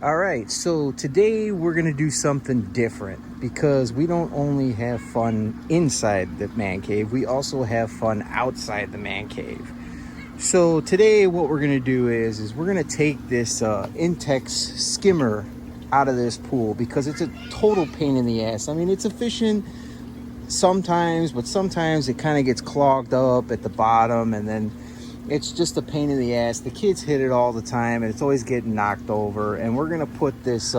All right, so today we're gonna do something different because we don't only have fun inside the man cave, we also have fun outside the man cave. So today what we're gonna do is we're gonna take this Intex skimmer out of this pool because it's a total pain in the ass. I mean, it's efficient sometimes, but sometimes it kind of gets clogged up at the bottom, and then it's just a pain in the ass. The kids hit it all the time and it's always getting knocked over, and we're gonna put this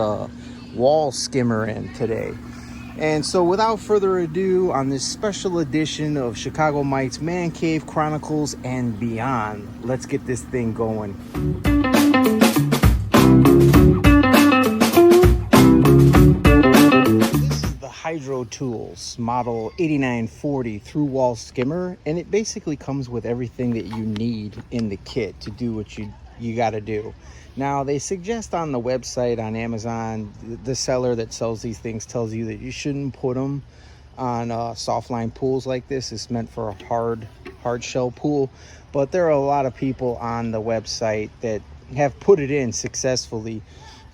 wall skimmer in today. And so without further ado, on this special edition of Chicago Mike's Man Cave Chronicles and Beyond, let's get this thing going. Hydro Tools model 8940 through wall skimmer, and it basically comes with everything that you need in the kit to do what you got to do. Now, they suggest on the website on Amazon, the seller that sells these things tells you that you shouldn't put them on soft line pools like this. It's meant for a hard shell pool, but there are a lot of people on the website that have put it in successfully.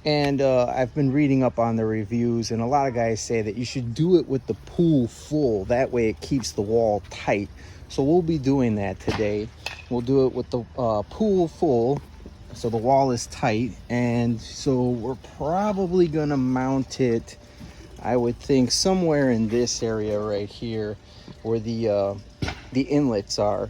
And I've been reading up on the reviews, and a lot of guys say that you should do it with the pool full. That way it keeps the wall tight. So we'll be doing that today. We'll do it with the pool full, so the wall is tight. And so we're probably gonna mount it, I would think, somewhere in this area right here where the inlets are.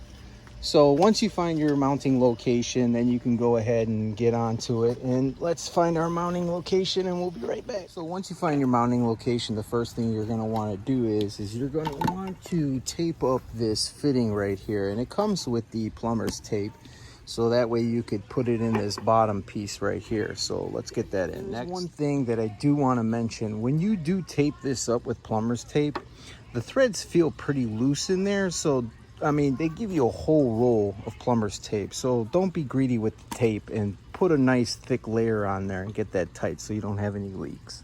So once you find your mounting location, then you can go ahead and get onto it. And let's find our mounting location and we'll be right back. So once you find your mounting location, the first thing you're gonna wanna do is you're gonna want to tape up this fitting right here. And it comes with the plumber's tape. So that way you could put it in this bottom piece right here. So let's get that in. Next, one thing that I do wanna mention, when you do tape this up with plumber's tape, the threads feel pretty loose in there. So I mean, they give you a whole roll of plumber's tape, so don't be greedy with the tape and put a nice thick layer on there and get that tight so you don't have any leaks.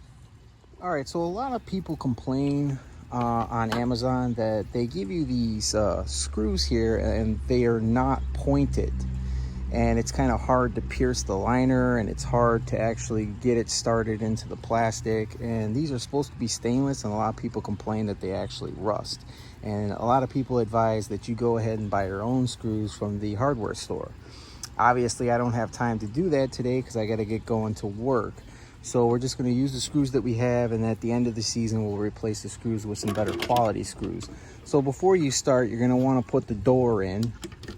All right, so a lot of people complain on Amazon that they give you these screws here and they are not pointed. And it's kind of hard to pierce the liner, and it's hard to actually get it started into the plastic. And these are supposed to be stainless, and a lot of people complain that they actually rust. And a lot of people advise that you go ahead and buy your own screws from the hardware store. Obviously, I don't have time to do that today because I got to get going to work. So we're just going to use the screws that we have, and at the end of the season, we'll replace the screws with some better quality screws. So before you start, you're going to want to put the door in.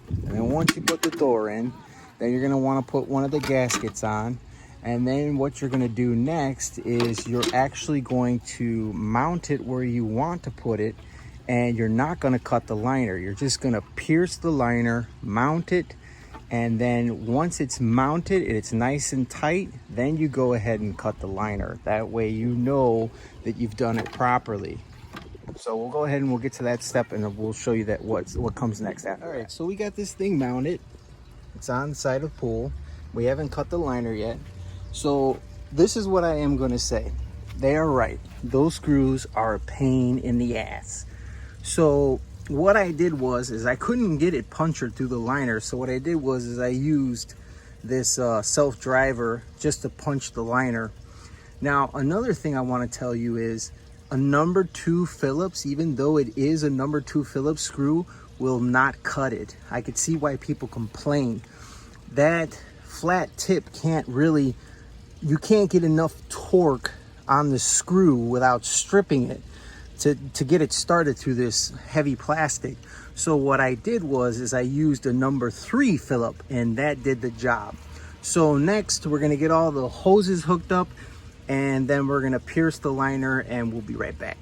And then once you put the door in, then you're gonna wanna put one of the gaskets on. And then what you're gonna do next is you're actually going to mount it where you want to put it, and you're not gonna cut the liner. You're just gonna pierce the liner, mount it, and then once it's mounted and it's nice and tight, then you go ahead and cut the liner. That way you know that you've done it properly. So we'll go ahead and we'll get to that step, and we'll show you that what comes next after. All right, so we got this thing mounted. It's on the side of the pool. We haven't cut the liner yet. So this is what I am gonna say. They are right. Those screws are a pain in the ass. So what I did was I couldn't get it punctured through the liner. So what I did was I used this self-driver just to punch the liner. Now, another thing I want to tell you is a number 2 Phillips, even though it is a number 2 Phillips screw, will not cut it. I could see why people complain. That flat tip you can't get enough torque on the screw without stripping it to get it started through this heavy plastic. So what I did was I used a number 3 Phillip, and that did the job. So next we're gonna get all the hoses hooked up, and then we're gonna pierce the liner, and we'll be right back.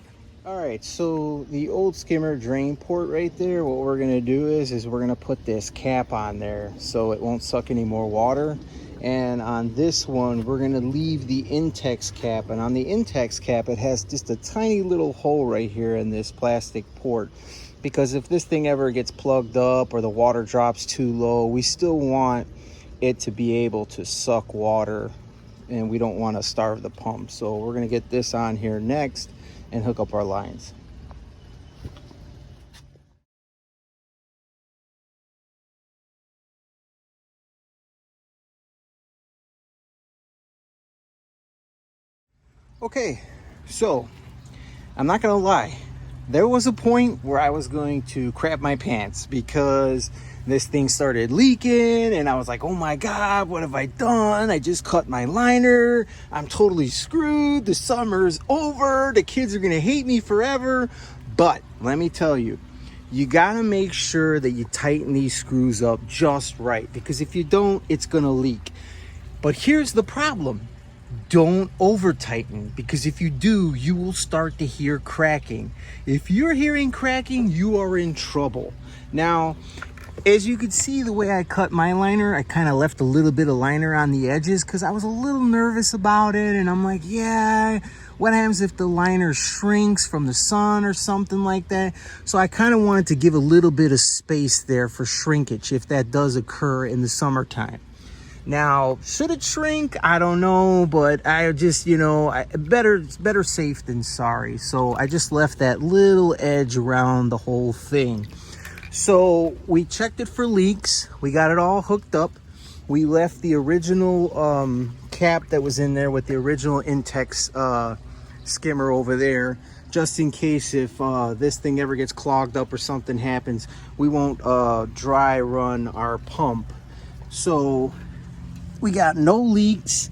All right, so the old skimmer drain port right there, what we're gonna do is we're gonna put this cap on there so it won't suck any more water. And on this one, we're gonna leave the Intex cap. And on the Intex cap, it has just a tiny little hole right here in this plastic port. Because if this thing ever gets plugged up or the water drops too low, we still want it to be able to suck water, and we don't want to starve the pump. So we're gonna get this on here next and hook up our lines. Okay, so I'm not gonna lie, there was a point where I was going to crap my pants because this thing started leaking and I was like, oh my God, what have I done? I just cut my liner. I'm totally screwed. The summer's over. The kids are gonna hate me forever. But let me tell you, you gotta make sure that you tighten these screws up just right, because if you don't, it's gonna leak. But here's the problem. Don't over tighten, because if you do, you will start to hear cracking. If you're hearing cracking, you are in trouble. Now, as you can see, the way I cut my liner, I kind of left a little bit of liner on the edges because I was a little nervous about it. And I'm like, yeah, what happens if the liner shrinks from the sun or something like that? So I kind of wanted to give a little bit of space there for shrinkage if that does occur in the summertime. Now, should it shrink? I don't know, but I just, better safe than sorry. So I just left that little edge around the whole thing. So we checked it for leaks. We got it all hooked up. We left the original cap that was in there with the original Intex skimmer over there, just in case if this thing ever gets clogged up or something happens, we won't dry run our pump. So we got no leaks.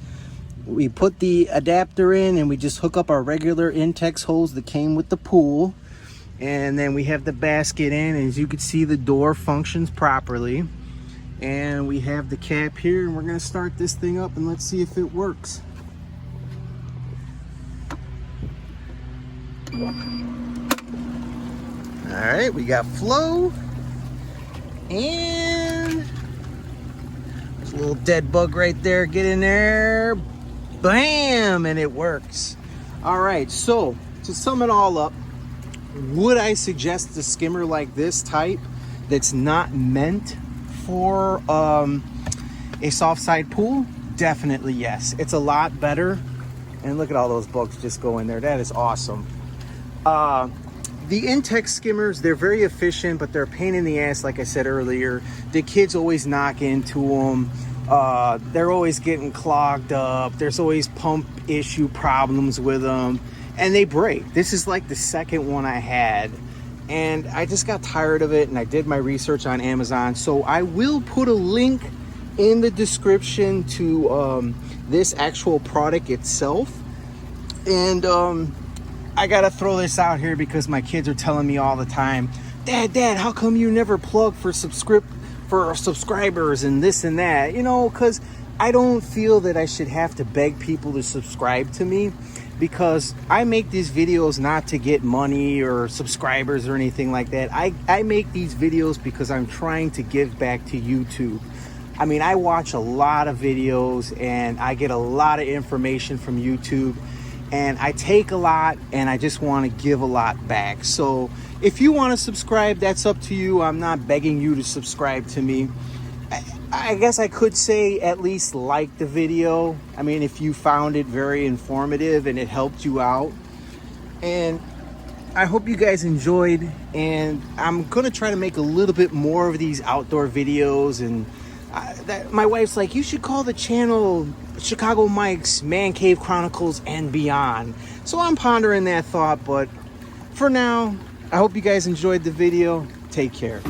We put the adapter in and we just hook up our regular Intex hose that came with the pool. And then we have the basket in, and as you can see, the door functions properly. And we have the cap here, and we're gonna start this thing up and let's see if it works. All right, we got flow, and there's a little dead bug right there. Get in there, bam, and it works. All right, so to sum it all up, would I suggest a skimmer like this type that's not meant for a soft side pool? Definitely yes. It's a lot better. And look at all those bugs just go in there. That is awesome. The Intex skimmers, they're very efficient, but they're a pain in the ass, like I said earlier. The kids always knock into them. They're always getting clogged up. There's always pump issue problems with them, and they break. This is like the second one I had, and I just got tired of it, and I did my research on Amazon. So I will put a link in the description to this actual product itself. And I gotta throw this out here because my kids are telling me all the time, Dad, how come you never plug for subscribers and this and that? You know, because I don't feel that I should have to beg people to subscribe to me, because I make these videos not to get money or subscribers or anything like that. I make these videos because I'm trying to give back to YouTube. I mean, I watch a lot of videos and I get a lot of information from YouTube, and I take a lot and I just want to give a lot back. So if you want to subscribe, that's up to you. I'm not begging you to subscribe to me. I guess I could say at least like the video. I mean, if you found it very informative and it helped you out. And I hope you guys enjoyed, and I'm gonna try to make a little bit more of these outdoor videos. And my wife's like, you should call the channel Chicago Mike's Man Cave Chronicles and Beyond. So I'm pondering that thought, but for now, I hope you guys enjoyed the video. Take care.